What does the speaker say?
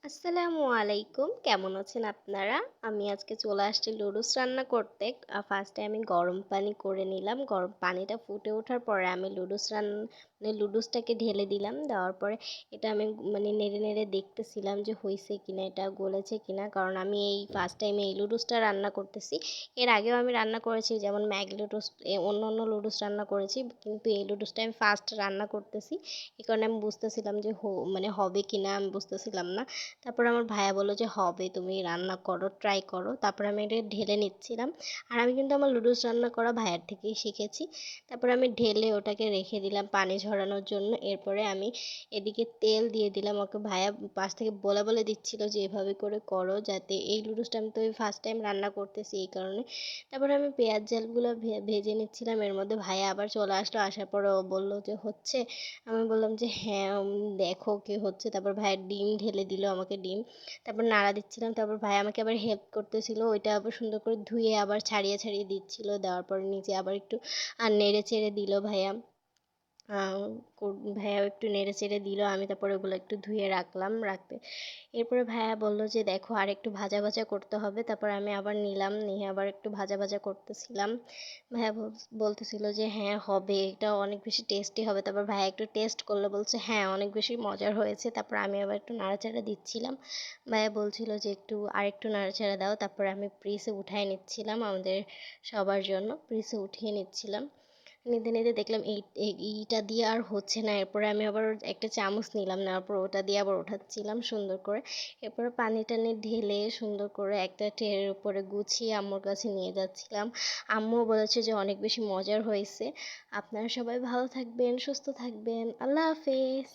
আসসালামু আলাইকুম, কেমন আছেন আপনারা? আমি আজকে চলে আসছি লুডুস রান্না করতে। ফার্স্টে আমি গরম পানি করে নিলাম। গরম পানিটা ফুটে ওঠার পরে আমি লুডুসটাকে ঢেলে দিলাম। দেওয়ার পরে এটা আমি নেড়ে নেড়ে দেখতেছিলাম যে হইছে কিনা, এটা গলেছে কিনা। কারণ আমি এই ফার্স্ট টাইম এই লুডুসটা রান্না করতেছি। এর আগেও আমি রান্না করেছি, যেমন ম্যাগি লুডুস, অন্য লুডুস রান্না করেছি, কিন্তু এই লুডুসটা আমি ফার্স্ট রান্না করতেছি। এই কারণে আমি বুঝতেছিলাম যে হবে কিনা, আমি বুঝতেছিলাম না। তারপর আমার ভাইয়া বললো যে হবে, তুমি রান্না করো, ট্রাই করো। তারপর আমি এটা ঢেলে নিচ্ছিলাম। আর আমি কিন্তু আমার লুডুস রান্না করা ভাইয়ার থেকেই শিখেছি। তারপর আমি ঢেলে ওটাকে রেখে দিলাম পানি ঝরানোর জন্য। এরপরে আমি এদিকে তেল দিয়ে দিলাম। ওকে ভাইয়া পাশ থেকে বলে বলে দিচ্ছিল যে এভাবে করে করো, যাতে এই লুডুসটা আমি তো ফার্স্ট টাইম রান্না করতেছি এই কারণে। তারপরে আমি পেঁয়াজ জালগুলো ভেজে নিচ্ছিলাম। এর মধ্যে ভাইয়া আবার চলে আসলো, আসার পরে ও বললো যে হচ্ছে। আমি বললাম যে হ্যাঁ, দেখো কি হচ্ছে। তারপর ভাইয়ের ডিম ঢেলে দিল আমাকে ডিম। তারপর নাড়া দিচ্ছিলাম। তারপর ভাই আমাকে আবার হেল্প করতেছিল, ওইটা আবার সুন্দর করে ধুয়ে আবার ছাড়িয়ে ছাড়িয়ে দিচ্ছিল। দেওয়ার পরে নিচে আবার একটু নেড়ে চেড়ে দিল ভাইয়া। আহ, ভাইয়া একটু নেড়ে চেড়ে দিল। আমি তারপরে ওগুলো একটু ধুয়ে রাখতে এরপরে ভাইয়া বললো যে দেখো আর একটু ভাজা ভাজা করতে হবে। তারপর আমি আবার নিলাম, নিয়ে আবার একটু ভাজা ভাজা করতেছিলাম। ভাইয়া বলতেছিল যে হ্যাঁ হবে, এটা অনেক বেশি টেস্টি হবে। তারপর ভাইয়া একটু টেস্ট করলে বলছে হ্যাঁ অনেক বেশি মজার হয়েছে। তারপর আমি আবার একটু নাড়াচাড়া দিচ্ছিলাম। ভাইয়া বলছিল যে আরেকটু নাড়াচাড়া দাও। তারপরে আমি প্রিসে উঠায় নিচ্ছিলাম, আমাদের সবার জন্য প্রিসে উঠিয়ে নিচ্ছিলাম। নিতে নিতে দেখলাম এইটা দিয়ে আর হচ্ছে না। এরপরে আমি আবার একটা চামচ নিলাম, নেওয়ার পর ওটা দিয়ে আবার ওঠাচ্ছিলাম সুন্দর করে। এরপরে পানি টানি ঢেলে সুন্দর করে একটা ট্রের উপরে গুছিয়ে আম্মুর কাছে নিয়ে যাচ্ছিলাম। আম্মুও বলেছে যে অনেক বেশি মজার হয়েছে। আপনারা সবাই ভালো থাকবেন, সুস্থ থাকবেন। আল্লাহ হাফেজ।